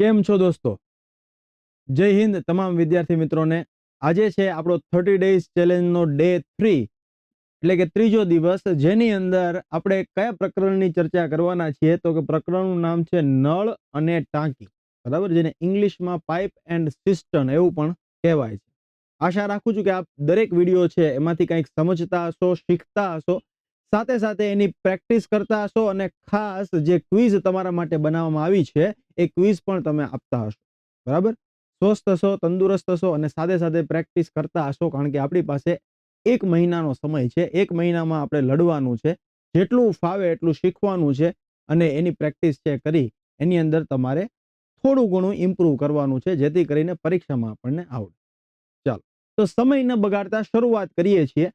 કેમ છો દોસ્તો? જય હિન્દ તમામ વિદ્યાર્થી મિત્રોને. આજે છે આપણો 30 ડેઝ ચેલેન્જનો ડે 3, એટલે કે ત્રીજો દિવસ, જેની અંદર આપણે કયા પ્રકરણની ચર્ચા કરવાના છીએ તો કે પ્રકરણનું નામ છે નળ અને ટાંકી, બરાબર, જેને ઇંગ્લિશમાં પાઇપ એન્ડ સિસ્ટમ એવું પણ કહેવાય છે. આશા રાખું છું કે આપ દરેક વિડીયો છે એમાંથી કંઈક સમજતા હશો, શીખતા હશો, સાથે સાથે એની પ્રેક્ટિસ કરતા હશો અને ખાસ જે ક્વિઝ તમારા માટે બનાવવામાં આવી છે એ ક્વિઝ પણ તમે આપતા હશો, બરાબર. સ્વસ્થ હશો, તંદુરસ્ત હશો અને સાથે સાથે પ્રેક્ટિસ કરતા હશો, કારણ કે આપણી પાસે 1 મહિનાનો સમય છે. 1 મહિનામાં આપણે લડવાનું છે, જેટલું ફાવે એટલું શીખવાનું છે અને એની પ્રેક્ટિસ છે કરી એની અંદર તમારે થોડું ઘણું ઇમ્પ્રૂવ કરવાનું છે, જેથી કરીને પરીક્ષામાં આપણને આવડે. ચાલો, તો સમય ન બગાડતા શરૂઆત કરીએ છીએ.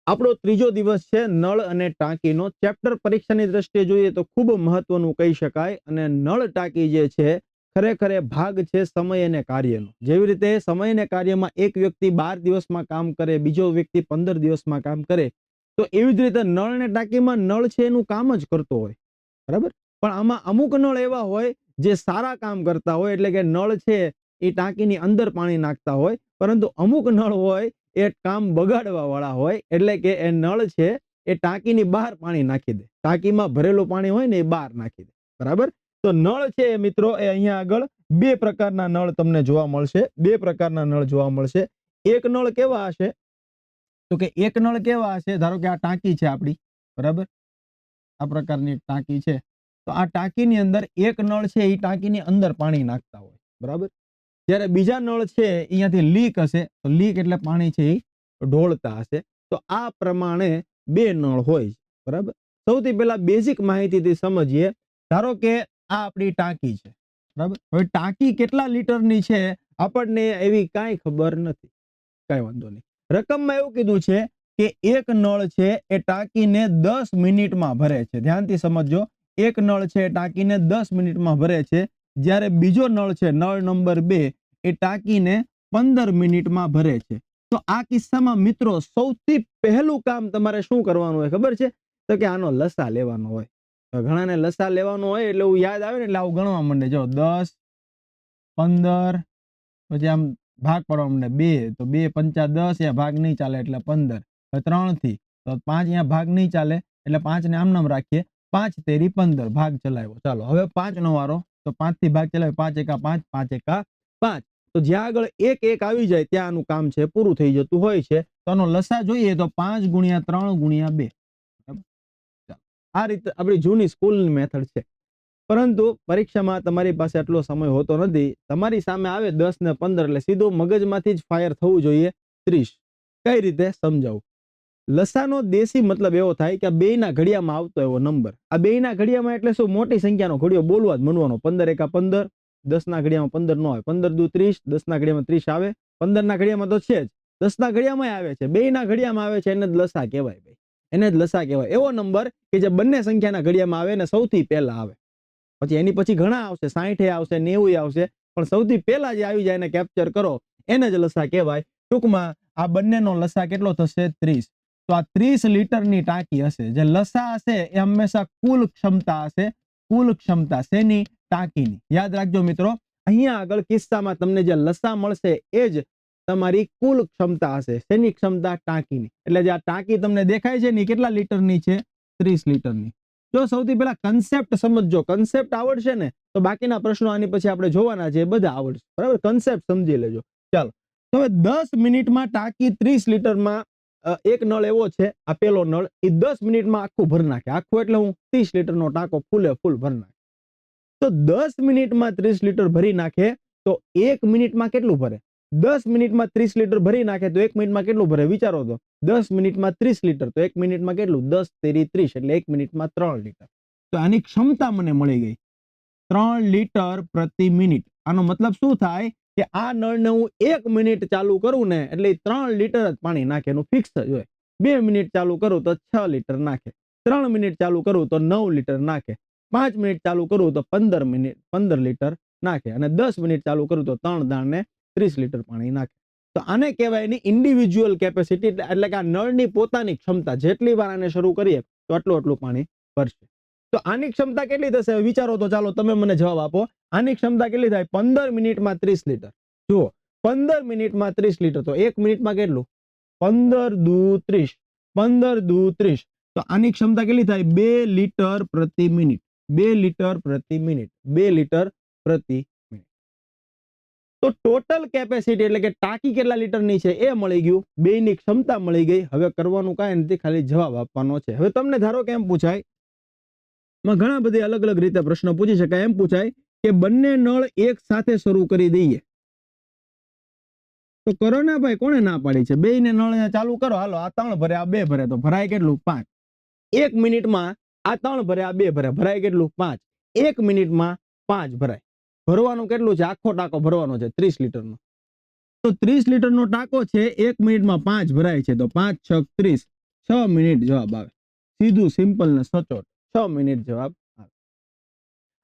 આપણો ત્રીજો દિવસ છે નળ અને ટાંકીનો. ચેપ્ટર પરીક્ષાની દ્રષ્ટિએ જોઈએ તો ખૂબ મહત્વનું કહી શકાય, અને નળ ટાંકી જે છે ખરેખર ભાગ છે સમય અને કાર્યનો. જેવી રીતે સમય અને કાર્યમાં એક વ્યક્તિ 12 દિવસમાં કામ કરે, બીજો વ્યક્તિ 15 દિવસમાં કામ કરે, તો એવી જ રીતે નળ અને ટાંકીમાં નળ છે એનું કામ જ કરતો હોય, બરાબર. પણ આમાં અમુક નળ એવા હોય જે સારા કામ કરતા હોય, એટલે કે નળ છે એ ટાંકીની અંદર પાણી નાખતા હોય, પરંતુ અમુક નળ હોય એ કામ બગાડવા વાળા હોય, એટલે કે એ નળ છે એ ટાંકીની બહાર પાણી નાખી દે. ટાંકીમાં ભરેલું પાણી હોય ને એ બહાર નાખી દે, બરાબર. તો નળ છે મિત્રો એ અહીંયા આગળ 2 પ્રકારના નળ તમને જોવા મળશે. 2 પ્રકારના નળ જોવા મળશે. એક નળ કેવા હશે તો કે એક નળ કેવા હશે, ધારો કે આ ટાંકી છે આપણી, બરાબર, આ પ્રકારની ટાંકી છે. તો આ ટાંકીની અંદર એક નળ છે એ ટાંકીની અંદર પાણી નાખતા હોય, બરાબર. જ્યારે બીજા નળ છે અહીંયાથી લીક હશે, તો લીક એટલે પાણી છે એ ઢોળતા હશે. તો આ પ્રમાણે 2 નળ હોય, બરાબર. સૌથી પહેલા બેઝિક માહિતીથી સમજીએ. ધારો કે આ આપણી ટાંકી છે, બરાબર. હવે ટાંકી કેટલા લીટરની છે આપણને એવી કાંઈ ખબર નથી, કાંઈ વાંધો નહીં. રકમમાં એવું કીધું છે કે એક નળ છે એ ટાંકીને 10 મિનિટમાં ભરે છે. ધ્યાનથી સમજજો, એક નળ છે એ ટાંકીને 10 મિનિટમાં ભરે છે, જ્યારે બીજો નળ છે, નળ નંબર 2, એ ટાંકીને 15 મિનિટમાં ભરે છે. તો આ કિસ્સામાં મિત્રો સૌથી પહેલું કામ તમારે શું કરવાનું હોય ખબર છે? તો કે આનો લસા લેવાનો હોય. ઘણાને લસા લેવાનો હોય એટલે એવું યાદ આવે ને એટલે આવું ગણવા માંડે, જો 10, 15, પછી આમ ભાગ પાડવા માંડે, 2, તો 2 પંચા 10, અહીંયા ભાગ નહીં ચાલે એટલે 15. 3 થી તો 5 અહીંયા ભાગ નહીં ચાલે એટલે 5 ને આમ નામ રાખીએ, 5 તેરી 15 ભાગ ચલાવ્યો. ચાલો હવે 5 નો વારો, તો 5 થી ભાગ ચલાવ્યો, 5 એકા 5, 5 એકા 5. તો જ્યાં આગળ 1 1 આવી જાય ત્યાં આનું કામ છે પૂરું થઈ જતું હોય છે. તો આનો લસા જોઈએ તો 5 ગુણ્યા 3 ગુણ્યા 2. આ રીતે આપણી જૂની સ્કૂલની મેથડ છે, પરંતુ પરીક્ષામાં તમારી પાસે આટલો સમય હોતો નથી. તમારી સામે આવે 10 ને 15 એટલે સીધું મગજમાંથી જ ફાયર થવું જોઈએ 30. કઈ રીતે સમજાવું? લસાનો દેશી મતલબ એવો થાય કે આ બેયના ઘડિયામાં આવતો એવો નંબર. આ બેયના ઘડિયામાં એટલે શું? મોટી સંખ્યાનો ઘડિયો બોલવા જ મનવાનો. 15 એકા 15, 10 ના ઘડિયામાં 15 નો આવે, 15 દુ 30, 10 ના ઘડિયામાં 30 આવે, 15 ના ઘડિયામાં તો છે જ, 10 ના ઘડિયામાં આવે છે, બેયના ઘડિયામાં આવે છે, એને જ લસા કહેવાય ભાઈ, એને જ લસા કહેવાય. એવો નંબર કે જે બંને સંખ્યાના ઘડિયામાં આવે ને સૌથી પહેલા આવે. પછી એની પછી ઘણા આવશે, 60 આવશે, 90 આવશે, પણ સૌથી પહેલા જે આવી જાય એને કેપ્ચર કરો, એને જ લસા કહેવાય. ટૂંકમાં આ બંનેનો લસા કેટલો થશે? 30. તો આ 30 લીટરની ટાંકી હશે. જે લસા હશે એ હંમેશા કુલ ક્ષમતા હશે. કુલ ક્ષમતા શેની? ટાંકીની. યાદ રાખજો મિત્રો, અહીંયા આગળ કિસ્સામાં તમને જે લસા મળશે એ જ તમારી કુલ ક્ષમતા હશે. શેની ક્ષમતા? ટાંકીની. એટલે જે આ ટાંકી તમને દેખાય છે ને કેટલા લીટરની છે? 30 લીટરની. જો સૌથી પહેલા કન્સેપ્ટ સમજજો. કન્સેપ્ટ આવડશે ને તો બાકીના પ્રશ્નો આની પછી આપણે જોવાના છે એ બધા આવડશે, બરાબર. કન્સેપ્ટ સમજી લેજો. ચાલો, તો હવે 10 મિનિટમાં ટાંકી 30 લીટરમાં, એક નળ એવો છે, આ પેલો નળ, એ 10 મિનિટમાં આખું ભર નાખે. આખું એટલે હું 30 લીટરનો ટાંકો ફૂલે ફૂલ ભર નાખે. તો 10 મિનિટમાં 30 લીટર ભરી નાખે તો 1 મિનિટમાં કેટલું ભરે? 10 મિનિટમાં 30 લીટર ભરી નાખે તો 1 મિનિટમાં કેટલું ભરે? વિચારો તો. 10 મિનિટમાં 30 લીટર તો 1 મિનિટમાં કેટલું? 10 તેરી 30, એટલે 1 મિનિટમાં 3 લીટર. તો આની ક્ષમતા મને મળી ગઈ 3 લીટર પ્રતિ મિનિટ. આનો મતલબ શું થાય કે આ નળને હું 1 મિનિટ ચાલુ કરું ને એટલે 3 લીટર જ પાણી નાખે, એનું ફિક્સ જ હોય. 2 મિનિટ ચાલુ કરું તો 6 લીટર નાખે, 3 મિનિટ ચાલુ કરું તો 9 લીટર નાખે, 5 મિનિટ ચાલુ કરું તો 15 લીટર નાખે, અને 10 મિનિટ ચાલુ કરું તો 3 દાણને 30 લીટર પાણી નાખે. તો આને કહેવાય એની ઇન્ડિવિજ્યુઅલ કેપેસિટી, એટલે કે આ નળની પોતાની ક્ષમતા. જેટલી વાર આને શરૂ કરીએ તો આટલું પાણી ભરશે. તો આની ક્ષમતા કેટલી થશે વિચારો તો, ચાલો તમે મને જવાબ આપો. આની ક્ષમતા કેટલી થાય? 15 મિનિટમાં 30 લીટર. જુઓ 15 મિનિટમાં 30 લીટર, તો 1 મિનિટમાં કેટલું? 15 દુ 30, 15 દુ 30. તો આની ક્ષમતા કેટલી થાય? 2 લીટર પ્રતિ મિનિટ, 2 લીટર પ્રતિ મિનિટ, 2 લીટર પ્રતિ મિનિટ. તો ટોટલ કેપેસિટી એટલે કે ટાંકી કેટલા લીટરની છે એ મળી ગયું, બેયની ક્ષમતા મળી ગઈ. હવે કરવાનું કાંઈ નથી, ખાલી જવાબ આપવાનો છે. હવે તમને ધારો કે એમ પૂછાય, ઘણા બધી અલગ અલગ રીતે પ્રશ્ન પૂછી શકાય. એમ પૂછાય કે બંને નળ એક સાથે શરૂ કરી દઈએ, તો કરો ને ભાઈ, કોણે ના પાડી છે? બેયને નળ ચાલુ કરો, હાલો આ 3 ભરે આ 2 ભરે, તો ભરાય કેટલું? 5. 1 મિનિટમાં આ 3 ભરે આ 2 ભરે, ભરાય કેટલું? 5. 1 મિનિટમાં 5 ભરાય. ભરવાનું કેટલું છે? આખો ટાંકો ભરવાનો છે 30 લીટરનો. તો 30 લીટરનો ટાંકો છે, 1 મિનિટમાં 5 ભરાય છે, તો 5 6 30, 6 મિનિટ જવાબ આવે. સીધું સિમ્પલ ને સચોટ 6 મિનિટ જવાબ આવે.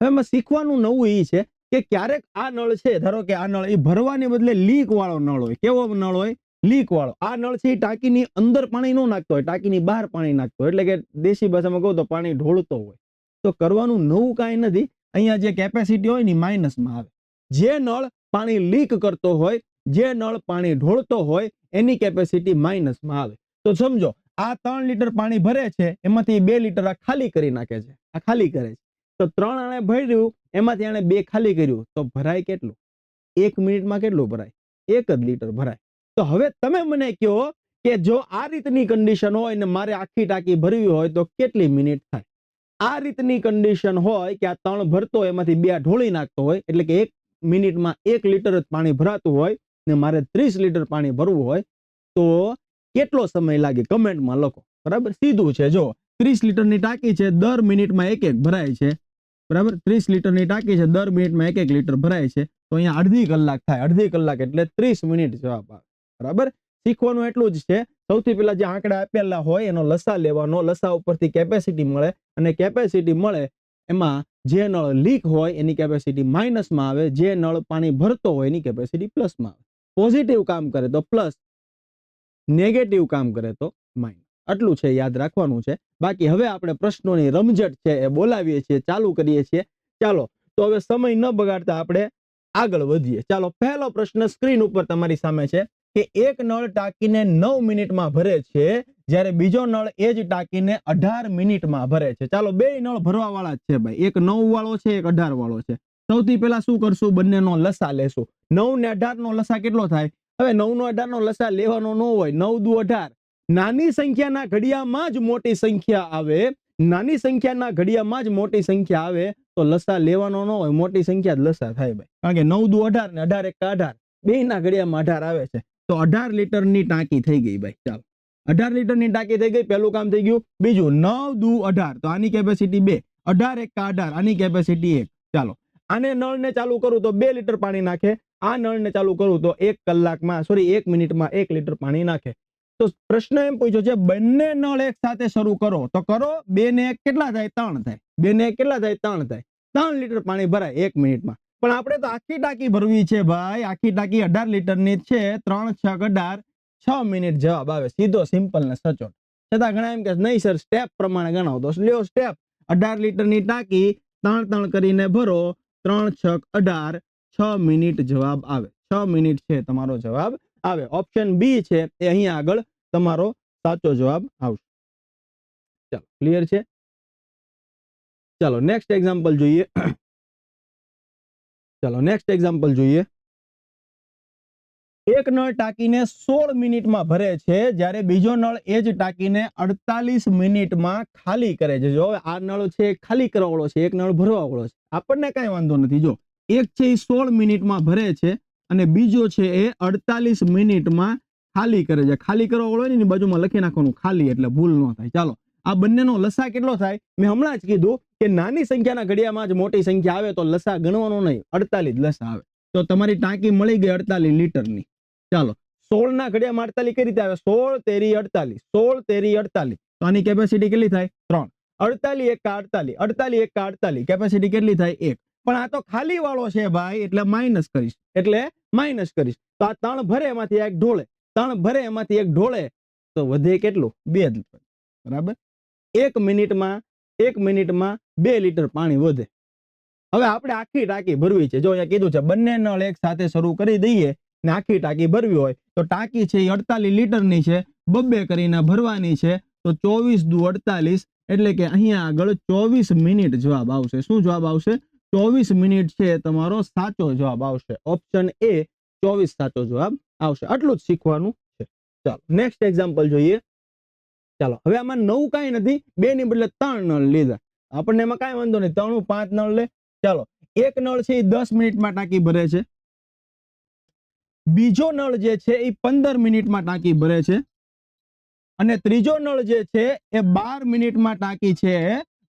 હવે એમાં શીખવાનું નવું એ છે કે ક્યારેક આ નળ છે, ધારો કે આ નળ એ ભરવાને બદલે લીક વાળો નળ હોય. કેવો નળ હોય? લીક વાળો. આ નળ છે એ ટાંકીની અંદર પાણી ન નાખતો હોય, ટાંકીની બહાર પાણી નાખતો હોય, એટલે કે દેશી ભાષામાં કહું તો પાણી ઢોળતો હોય. તો કરવાનું નવું કાંઈ નથી, અહીંયા જે કેપેસિટી હોય ને માઇનસમાં આવે. જે નળ પાણી લીક કરતો હોય, જે નળ પાણી ઢોળતો હોય, એની કેપેસિટી માઇનસમાં આવે. તો સમજો આ 3 લીટર પાણી ભરે છે, એમાંથી 2 લીટર આ ખાલી કરી નાખે છે, આ ખાલી કરે છે. તો 3 આણે ભર્યું, એમાંથી આણે 2 ખાલી કર્યું, તો ભરાય કેટલું? 1 મિનિટમાં કેટલું ભરાય? 1 જ લીટર ભરાય. તો હવે તમે મને કહો કે જો આ રીતની કન્ડિશન હોય ને મારે આખી ટાંકી ભરવી હોય તો કેટલી મિનિટ થાય? આ રીતની કન્ડિશન હોય કે આ 3 ભરતો હોય, એમાંથી 2 ઢોળી નાખતો હોય, એટલે કે 1 મિનિટમાં 1 લીટર જ પાણી ભરાતું હોય ને મારે 30 લીટર પાણી ભરવું હોય, તો કેટલો સમય લાગે? કમેન્ટમાં લખો. બરાબર, સીધું છે. જો 30 લીટરની ટાંકી છે, દર મિનિટમાં 1 1 ભરાય છે. બરાબર, 30 લીટરની ટાંકી છે, દર મિનિટમાં 1 1 લીટર ભરાય છે, તો અહીંયા અડધી કલાક થાય. અડધી કલાક એટલે 30 મિનિટ જવાબ આવે. બરાબર, શીખવાનું એટલું જ છે. સૌથી પહેલા જે આંકડા આપેલા હોય એનો લસા લેવાનો, લસા ઉપરથી કેપેસિટી મળે, અને કેપેસિટી મળે એમાં જે નળ લીક હોય એની કેપેસિટી માઇનસમાં આવે, જે નળ પાણી ભરતો હોય એની કેપેસિટી પ્લસમાં આવે. પોઝિટિવ કામ કરે તો પ્લસ, નેગેટિવ કામ કરે તો માઇનસ. આટલું છે, યાદ રાખવાનું છે. બાકી હવે આપણે પ્રશ્નોની રમઝટ છે એ બોલાવીએ છીએ, ચાલુ કરીએ છીએ. ચાલો, તો હવે સમય ન બગાડતા આપણે આગળ વધીએ. ચાલો, પહેલો પ્રશ્ન સ્ક્રીન ઉપર તમારી સામે છે કે એક નળ ટાંકીને 9 મિનિટમાં ભરે છે, જ્યારે બીજો નળ એ જ ટાંકીને 18 મિનિટમાં ભરે છે. ચાલો, બે નળ ભરવા વાળા જ છે ભાઈ, એક 9 વાળો છે, એક 18 વાળો છે. સૌથી પહેલા શું કરશું? બંનેનો લસા લેશું. 9 ને 18 નો લસા કેટલો થાય? હવે 9 નો 18 નો લસા લેવાનો ન હોય. 9 દુ 18. નાની સંખ્યાના ઘડિયામાં જ મોટી સંખ્યા આવે, નાની સંખ્યાના ઘડિયામાં જ મોટી સંખ્યા આવે, તો લસા લેવાનો ન હોય. મોટી સંખ્યા જ લસા થાય ભાઈ, કારણ કે 9 દુ 18 ને 18 એકા 18, બેયના ઘડિયામાં 18 આવે છે. તો 18 લીટરની ટાંકી થઈ ગઈ ભાઈ. ચાલો, 18 લીટરની ટાંકી થઈ ગઈ, પહેલું કામ થઈ ગયું. બીજું 9 દુ 18, તો આની કેપેસિટી 2, 18 એકા 18, આની કેપેસિટી 1. ચાલો, આને નળને ચાલુ કરું તો 2 લીટર પાણી નાખે, આ નળને ચાલુ કરું તો 1 મિનિટમાં 1 લીટર પાણી નાખે. તો પ્રશ્ન એમ પૂછ્યો છે, બંને નળ એક સાથે શરૂ કરો, તો કરો. 2 ને 1 કેટલા થાય? 3 થાય. 2 ને 1 કેટલા થાય? 3 થાય. 3 લીટર પાણી ભરાય 1 મિનિટમાં. પણ આપણે તો આખી ટાંકી ભરવી છે ભાઈ, આખી ટાંકી 18 લીટરની છે. 3 6 18, 6 મિનિટ જવાબ આવે. સીધો, સિમ્પલ ને સચોટ. છતાં ઘણા એમ કે નહીં સર, સ્ટેપ પ્રમાણે ગણાવો. તો લ્યો સ્ટેપ. 18 લીટરની ટાંકી 3 કરીને ભરો, 3 6 18, 6 મિનિટ જવાબ આવે. 6 મિનિટ છે તમારો જવાબ આવે. ઓપ્શન બી છે એ અહીંયા આગળ તમારો સાચો જવાબ આવશે. ચાલો, ક્લિયર છે? ચાલો, નેક્સ્ટ એક્ઝામ્પલ જોઈએ. ચાલો, નેક્સ્ટ એક્ઝામ્પલ જોઈએ. એક નળ ટાંકીને 16 મિનિટમાં ભરે છે, જ્યારે બીજો નળ એ જ ટાંકીને 48 મિનિટમાં ખાલી કરે છે. જો આ નળ છે ખાલી કરવા વાળો છે, એક નળ ભરવા વાળો છે. આપણને કઈ વાંધો નથી. જો એક છે એ 16 મિનિટમાં ભરે છે અને બીજો છે એ 48 મિનિટમાં ખાલી કરે છે. ખાલી કરવા વાળો એની બાજુમાં લખી નાખવાનું ખાલી, એટલે ભૂલ ન થાય. ચાલો, આ બંનેનો લસા કેટલો થાય? મેં હમણાં જ કીધું કે નાની સંખ્યાના ઘડિયામાં જ મોટી સંખ્યા આવે તો લસા ગણવાનો નહીં, 48 લસા આવે. તો તમારી ટાંકી મળી ગઈ 48 લીટરની. ચાલો, 16 ના ઘડિયામાં 48 કઈ રીતે આવે? 16 તેરી 48, 16 તેરી 48. તો આની કેપેસિટી કેટલી થાય? 3. 48 એકા 48, 48 એકા 48, કેપેસિટી કેટલી થાય? 1. પણ આ તો ખાલી વાળો છે ભાઈ, એટલે માઇનસ કરીશ, તો આ 3 ભરે એમાંથી 1 ઢોળે, 3 ભરે એમાંથી 1 ઢોળે, તો વધે કેટલું? 2 લીટર. બરાબર, 1 મિનિટમાં 1 મિનિટમાં 2 લીટર પાણી વધે. હવે આપણે આખી ટાંકી ભરવી છે. જો અહીંયા કીધું છે બંને નળ એક સાથે શરૂ કરી દઈએ ને આખી ટાંકી ભરવી હોય તો ટાંકી છે એ 48 લીટરની છે, બબ્બે કરીને ભરવાની છે. તો 24 દુ 48 એટલે કે અહીંયા આગળ 24 મિનિટ જવાબ આવશે. શું જવાબ આવશે? 24 મિનિટ છે તમારો સાચો જવાબ આવશે. ઓપ્શન એ 24 સાચો જવાબ આવશે. આટલું જ શીખવાનું છે. ચાલો નેક્સ્ટ એક્ઝામ્પલ જોઈએ. ચાલો હવે આમાં નવું કાંઈ નથી, 2 ની બદલે 3 નળ લીધા. આપણને એમાં કાંઈ વાંધો નહીં, 3 5 નળ લે. ચાલો એક નળ છે એ 10 મિનિટમાં ટાંકી ભરે છે, બીજો નળ જે છે એ 15 મિનિટમાં ટાંકી ભરે છે, અને ત્રીજો નળ જે છે એ 12 મિનિટમાં ટાંકી છે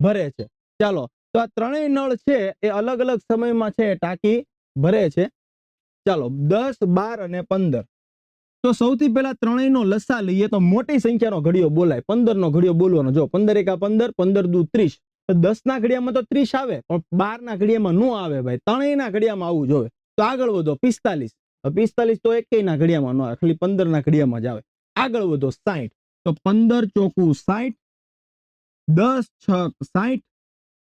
ભરે છે. ચાલો તો આ ત્રણેય નળ છે એ અલગ અલગ સમયમાં છે ટાંકી ભરે છે. ચાલો 10 12 અને 15. તો સૌથી પહેલા ત્રણેયનો લસા લઈએ તો મોટી સંખ્યાનો ઘડિયો બોલાય. 15 નો ઘડિયો બોલવાનો. જો 15 એકા 15, 15 દુ 30. તો 10 ના ઘડિયામાં તો 30 આવે, પણ 12 ના ઘડિયામાં નો આવે ભાઈ. ત્રણેયના ઘડિયામાં આવવું જોઈએ. તો આગળ વધો 45. 45 તો એકેયના ઘડિયામાં નો આવે, ખાલી 15 ના ઘડિયામાં જ આવે. આગળ વધો 60. તો 15 ચોકું 60, 10 છક 60,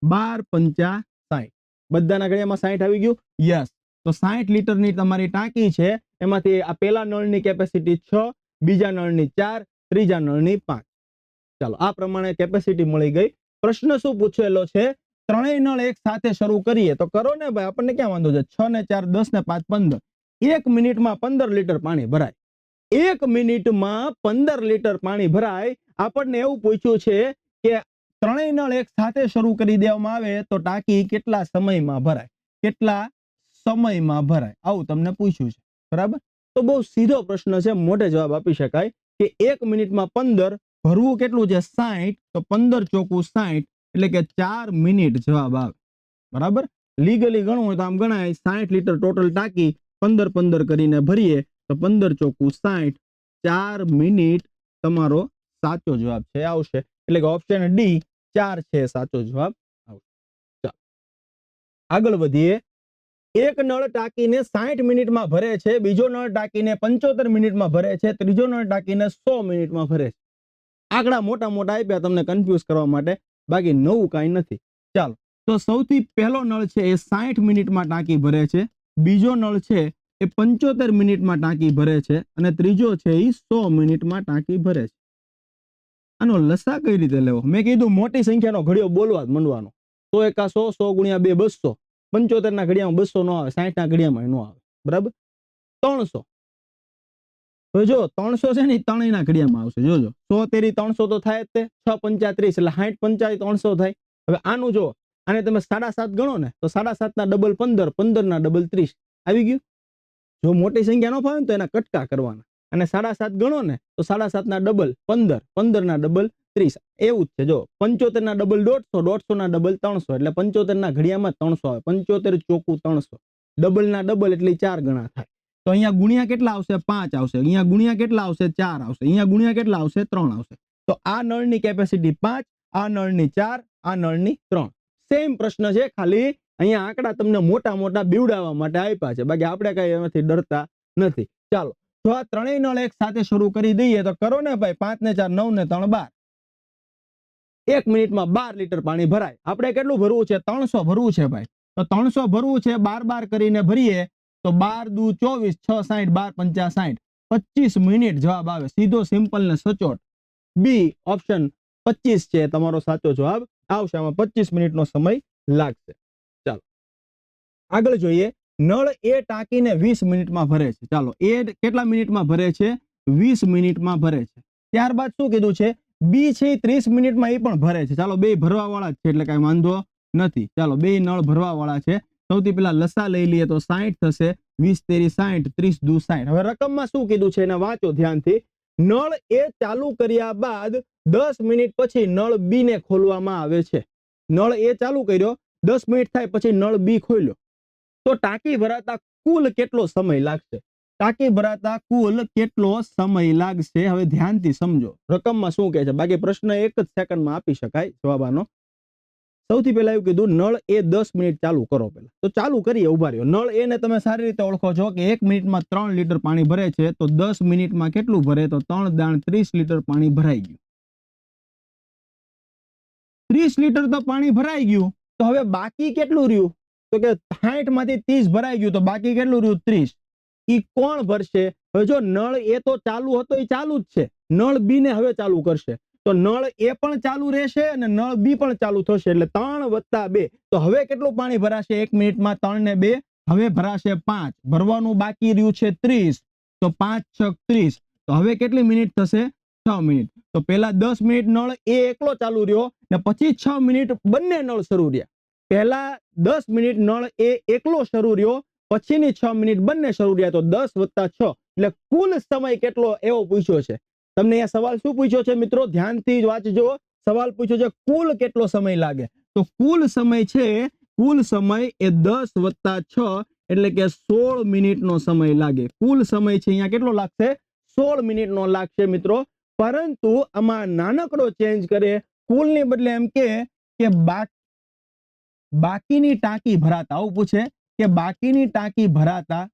12 પંચા 60. બધાના ઘડિયામાં 60 આવી ગયું? યસ. તો 60 લીટરની તમારી ટાંકી છે. એમાંથી આ પહેલા નળની કેપેસિટી 6, બીજા નળની 4, ત્રીજા નળની 5. ચાલો આ પ્રમાણે કેપેસિટી મળી ગઈ. પ્રશ્ન શું પૂછેલો છે? ત્રણેય નળ એક સાથે શરૂ કરીએ તો કરો ને ભાઈ, આપણને ક્યાં વાંધો છે? 6 ને 4 10 ને 5 15. 1 મિનિટમાં 15 લીટર પાણી ભરાય. 1 મિનિટમાં 15 લીટર પાણી ભરાય. આપણને એવું પૂછ્યું છે કે ત્રણેય નળ એક સાથે શરૂ કરી દેવામાં આવે તો ટાંકી કેટલા સમયમાં ભરાય? કેટલા સમયમાં ભરાય? આવું તમને પૂછ્યું છે. બરાબર? તો બહુ સીધો પ્રશ્ન છે, મોઢે જવાબ આપી શકાય કે 1 મિનિટમાં 15, ભરવું કેટલું છે? 60. તો 15 ચોકું 60 એટલે કે 4 મિનિટ જવાબ આવે. બરાબર? લીગલી ગણવું હોય તો આમ ગણાય. 60 લીટર ટોટલ ટાંકી 15 15 કરીને ભરીએ તો 15 ચોકું 60, 4 મિનિટ તમારો સાચો જવાબ છે આવશે. એટલે કે ઓપ્શન ડી 4 છે સાચો જવાબ આવશે. ચાલો આગળ વધીએ. એક નળ ટાંકીને 60 મિનિટમાં ભરે છે, બીજો નળ ટાંકીને 75 મિનિટમાં ભરે છે, ત્રીજો નળ ટાંકીને 100 મિનિટમાં ભરે છે. આંકડા મોટા મોટા આપ્યા તમને કન્ફ્યુઝ કરવા માટે, બાકી નવું કાંઈ નથી. ચાલો તો સૌથી પહેલો નળ છે એ 60 મિનિટમાં ટાંકી ભરે છે, બીજો નળ છે એ 75 મિનિટમાં ટાંકી ભરે છે, અને ત્રીજો છે એ 100 મિનિટમાં ટાંકી ભરે છે. આનો લસા કઈ રીતે લેવો? મેં કીધું મોટી સંખ્યાનો ઘડિયો બોલવા જ મંડવાનો. 100 એકા 100, 100 ગુણ્યા 2 200. 75 ના ઘડિયામાં 200 નો આવે, 60 ના ઘડિયામાં નો આવે. બરાબર? 300. હવે જો 300 છે ને ત્રણેયના ઘડિયામાં આવશે. જોજો 100 તેરી 300 તો થાય જ તે. 6 પંચા 30 એટલે 60 પંચા 300 થાય. હવે આનું જો આને તમે 7.5 ગણો ને તો 7.5 ના ડબલ 15, 15 ના ડબલ 30 આવી ગયું. જો મોટી સંખ્યા ન ફાવે તો એના કટકા કરવાના. અને 7.5 ગણો ને તો 7.5 ના ડબલ 15, 15 ના ડબલ 30. એવું જ છે. જો 75 ના ડબલ 150, 150 ના ડબલ 300 એટલે 75 ના ઘડિયામાં 300 આવે. 75 ચોકું 300. ડબલ ના ડબલ એટલે 4 ગણા થાય. તો અહીંયા ગુણ્યા કેટલા આવશે? 5 આવશે. અહીંયા ગુણ્યા કેટલા આવશે? 4 આવશે. અહીંયા ગુણ્યા કેટલા આવશે? 3 આવશે. તો આ નળની કેપેસિટી 5, આ નળની 4, આ નળની 3. સેમ પ્રશ્ન છે, ખાલી અહીંયા આંકડા તમને મોટા મોટા બીવડાવવા માટે આપ્યા છે, બાકી આપણે કઈ એમાંથી ડરતા નથી. ચાલો જો આ ત્રણેય નળ એક સાથે શરૂ કરી દઈએ તો કરો ને ભાઈ. 5 ને 4 9 ને 3 12. 1 મિનિટમાં 12 લીટર પાણી ભરાય. આપણે કેટલું ભરવું છે? 300 ભરવું છે ભાઈ. તો 300 ભરવું છે, 12 કરીને ભરીએ તો 12 દુ 24, 6 60, 12 પંચા 60. 25 મિનિટ જવાબ આવે. સીધો સિમ્પલ ને સચોટ. બી ઓપ્શન 25 છે તમારો સાચો જવાબ આવશે. આમાં 25 મિનિટનો સમય લાગશે. ચાલો આગળ જોઈએ. નળ એ ટાંકીને 20 મિનિટમાં ભરે છે. ચાલો એ કેટલા મિનિટમાં ભરે છે? 20 મિનિટમાં ભરે છે. ત્યારબાદ શું કીધું છે? બી છે 30 મિનિટમાં એ પણ ભરે છે. ચાલો બે ભરવા વાળા છે એટલે કઈ વાંધો નથી. ચાલો બે નળ ભરવા વાળા છે. સૌથી પહેલા લસા લઈ લઈએ તો 60 થશે. 20 તેરી 60, 30 દુ 60. હવે રકમમાં શું કીધું છે એને વાંચો ધ્યાનથી. નળ એ ચાલુ કર્યા બાદ 10 મિનિટ પછી નળ બી ને ખોલવામાં આવે છે. નળ એ ચાલુ કર્યો, 10 મિનિટ થાય પછી નળ બી ખોલ્યો, તો ટાંકી ભરાતા કુલ કેટલો સમય લાગશે? ટાંકી ભરાતા કુલ કેટલો સમય લાગશે? હવે ધ્યાનથી સમજો રકમમાં શું કહે છે. બાકી પ્રશ્ન 1 જ સેકન્ડમાં આપી શકાય જવાબ આનો. સૌથી પહેલા એવું કીધું નળ એ 10 મિનિટ ચાલુ કરો. પહેલા તો ચાલુ કરીએ, ઉભા રહ્યો. નળ એ ને તમે સારી રીતે ઓળખો છો કે 1 મિનિટમાં 3 લીટર પાણી ભરે છે, તો 10 મિનિટમાં કેટલું ભરે? તો 3 દાણ 30 લીટર પાણી ભરાઈ ગયું. 30 લીટર તો પાણી ભરાઈ ગયું, તો હવે બાકી કેટલું રહ્યું? તો કે 60 માંથી 30 ભરાઈ ગયું, તો બાકી કેટલું રહ્યું? 30. ઈ કોણ ભરશે? હવે જો નળ એ તો ચાલુ હતો, એ ચાલુ જ છે. નળ બી ને હવે ચાલુ કરશે, તો નળ એ પણ ચાલુ રહેશે અને નળ બી પણ ચાલુ થશે, એટલે 3 + 2. તો હવે કેટલું પાણી ભરાશે 1 મિનિટમાં? 3 ને 2 હવે ભરાશે 5. ભરવાનું બાકી રહ્યું છે 30, તો 5 × 6 = 30. તો હવે કેટલી મિનિટ થશે? 6 મિનિટ. તો પહેલા 10 મિનિટ નળ એ એકલો ચાલુ રહ્યો ને પછી 6 મિનિટ બંને નળ શરૂ રહ્યા. પહેલા 10 મિનિટ નળ એ એકલો શરૂ રહ્યો, પછીની 6 મિનિટ બંને શરૂ રહ્યા, તો 10 + 6 એટલે કુલ સમય કેટલો એવો પૂછ્યો છે. તમને અહીંયા સવાલ શું પૂછ્યો છે મિત્રો? ધ્યાનથી વાંચજો. સવાલ પૂછ્યો છે કુલ કેટલો સમય લાગે. તો કુલ સમય છે, કુલ સમય એ 10 + 6 એટલે કે 16 મિનિટનો સમય લાગે. કુલ સમય છે અહીંયા કેટલો લાગશે? 16 મિનિટનો લાગશે મિત્રો. પરંતુ આમાં નાનકડો ચેન્જ કરે, કુલની બદલે એમ કે બાકીની ટાંકી ભરાતા, આવું પૂછે કે બાકીની ટાંકી ભરાતા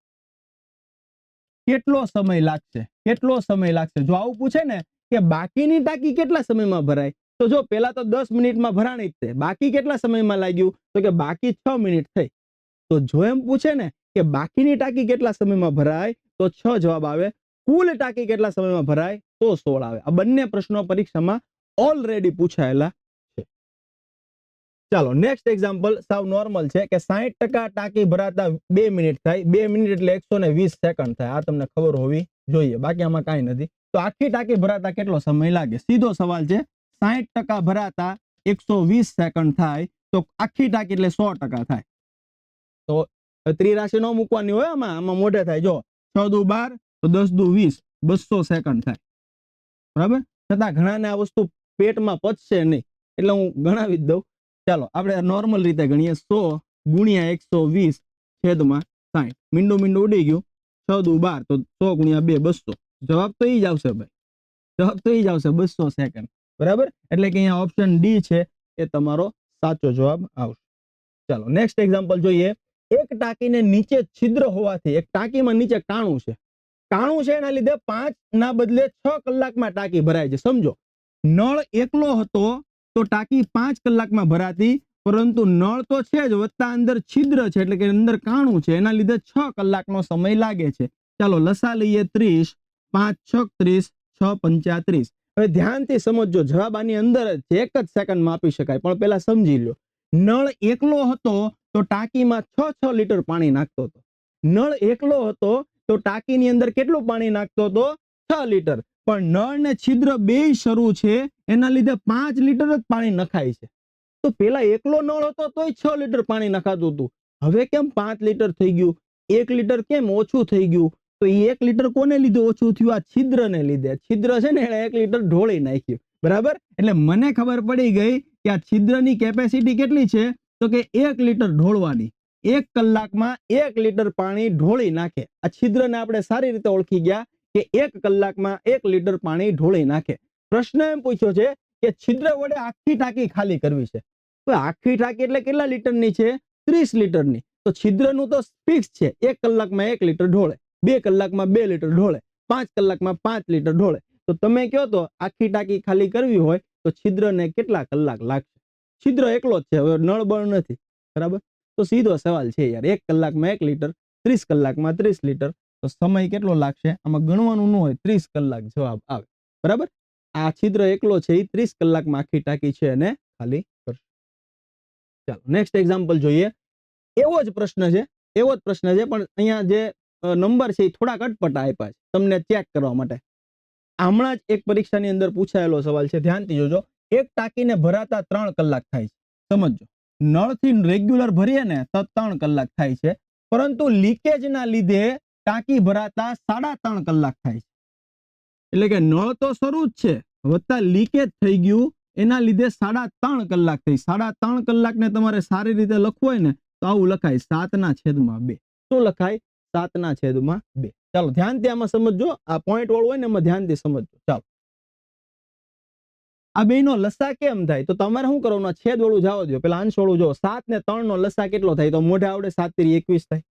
કેટલો સમય લાગશે? કેટલો સમય લાગશે? જો આવું પૂછે ને કે બાકીની ટાંકી કેટલા સમયમાં ભરાય, તો જો પેલા તો 10 મિનિટમાં ભરાણી જ છે. બાકી કેટલા સમયમાં લાગ્યું? તો કે બાકી 6 મિનિટ થઈ. તો જો એમ પૂછે ને કે બાકીની ટાંકી કેટલા સમયમાં ભરાય, તો 6 જવાબ આવે. કુલ ટાંકી કેટલા સમયમાં ભરાય, તો 16 આવે. આ બંને પ્રશ્નો પરીક્ષામાં ઓલરેડી પૂછાયેલા છે. ચાલો નેક્સ્ટ એક્ઝામ્પલ સાવ નોર્મલ છે કે 60% ટાંકી ભરાતા 2 મિનિટ થાય. 2 મિનિટ એટલે 120 સેકન્ડ થાય. આ તમને ખબર હોવી જોઈએ, બાકી આમાં કાંઈ નથી. તો આખી ટાંકી ભરાતા કેટલો સમય લાગે? સીધો સવાલ છે. 60% ભરાતા 120 સેકન્ડ થાય, તો આખી ટાંકી એટલે 100% થાય. તો ત્રિરાશી ન મૂકવાની હોય, આમાં મોઢે થાય. જો 6 દુ 12, તો 10 દુ 20, 200 સેકન્ડ થાય. બરાબર? છતાં ઘણાને આ વસ્તુ પેટમાં પચશે નહીં, એટલે હું ગણાવી જ દઉં. ચાલો આપણે નોર્મલ રીતે ગણીએ. 100 × 120 / 60. મીંડું ઉડી ગયું. 6 દુ 12, તો 100 × 2 200. જવાબ તો ઈ જ આવશે ભાઈ. જવાબ તો ઈ જ આવશે, 200 સેકન્ડ. બરાબર? એટલે કે અહીંયા ઓપ્શન ડી છે એ તમારો સાચો જવાબ આવશે. ચાલો નેક્સ્ટ એક્ઝામ્પલ જોઈએ. એક ટાંકીને નીચે છિદ્ર હોવાથી, એક ટાંકીમાં નીચે કાણું છે. કાણું છે એના લીધે 5 ના બદલે 6 કલાકમાં ટાંકી ભરાય છે. સમજો, નળ એકલો હતો તો ટાંકી 5 કલાકમાં ભરાતી, પરંતુ નળ તો છે જ, વત્તા અંદર છિદ્ર છે એટલે કે અંદર કાણું છે, એના લીધે 6 કલાકનો સમય લાગે છે. ચાલો લસા લઈએ. 30, 5 × 6 = 30, 6 × 5 = 30. હવે ધ્યાનથી સમજજો, જવાબ આની અંદર જ છે, 1 જ સેકન્ડમાં આપી શકાય, પણ પેલા સમજી લો. નળ એકલો હતો તો ટાંકીમાં 6 લીટર પાણી નાખતો હતો. નળ એકલો હતો તો ટાંકીની અંદર કેટલું પાણી નાખતો હતો? 6 લીટર. પણ નળ ને છિદ્ર બેય શરૂ છે, એના લીધે 5 લીટર જ પાણી નખાય છે. તો પેલા એકલો નળ હતો તોય 6 લીટર પાણી નખાતું હતું. હવે કેમ 5 લીટર થઈ ગયું? 1 લીટર કેમ ઓછું થઈ ગયું? તો એ 1 લીટર કોને લીધે ઓછું થયું? આ છિદ્રને લીધે. છિદ્ર છે ને એને 1 લીટર ઢોળી નાખ્યું. બરાબર? એટલે મને ખબર પડી ગઈ કે આ છિદ્રની કેપેસિટી કેટલી છે, તો કે 1 લીટર ઢોળવાની. 1 કલાકમાં 1 લીટર પાણી ઢોળી નાખે. આ છિદ્રને આપણે સારી રીતે ઓળખી ગયા કે 1 કલાકમાં 1 લીટર પાણી ઢોળી નાખે. પ્રશ્ન એમ પૂછ્યો છે કે છિદ્ર વડે આખી ટાંકી ખાલી કરવી છે. તો આખી ટાંકી એટલે કેટલા લીટરની છે? 30 લીટરની. તો છિદ્રનું તો ફિક્સ છે, 1 કલાકમાં 1 લીટર ઢોળે, 2 કલાકમાં 2 લીટર ઢોળે, 5 કલાકમાં 5 લીટર ઢોળે. તો તમે કહો તો આખી ટાંકી ખાલી કરવી હોય તો છિદ્રને કેટલા કલાક લાગશે? છિદ્ર એકલો જ છે, હવે નળ બળ નથી. બરાબર? તો સીધો સવાલ છે યાર. 1 કલાકમાં 1 લીટર, 30 કલાકમાં 30 લીટર, તો સમય કેટલો લાગશે? આમાં ગણવાનું ન હોય, 30 કલાક જવાબ આવે. બરાબર? આ છિદ્ર એકલો છે, એ 30 કલાકમાં આખી ટાંકી છે એને ખાલી કરશે. ચાલો નેક્સ્ટ એક્ઝામ્પલ જોઈએ. એવો જ પ્રશ્ન છે, પણ અહીંયા જે નંબર છે એ થોડાક અટપટા આપ્યા છે તમને ચેક કરવા માટે. હમણાં જ એક પરીક્ષાની અંદર પૂછાયેલો સવાલ છે, ધ્યાનથી જોજો. એક ટાંકીને ભરાતા 3 કલાક થાય છે. સમજો, નળથી રેગ્યુલર ભરીએ ને તો 3 કલાક થાય છે, પરંતુ લીકેજના લીધે ટાંકી ભરાતા 3.5 કલાક થાય છે. એટલે કે નળ તો શરૂ જ છે, વત્તા લીકેજ થઈ ગયું, એના લીધે 3.5 કલાક થઈ. 3.5 કલાકને તમારે સારી રીતે લખવું હોય ને તો આવું લખાય, 7/2. શું લખાય? 7/2. ચાલો ધ્યાનથી આમાં સમજજો. આ પોઈન્ટ વાળું હોય ને એમાં ધ્યાનથી સમજજો. ચાલો, આ બેનો લસા કેમ થાય? તો તમારે શું કરવાનું? છેદ વાળું જવા દો, પેલા અંશ વાળું જો. 7 ને 3 નો લસા કેટલો થાય? તો મોઢે આવડે, 7 × 21 થાય.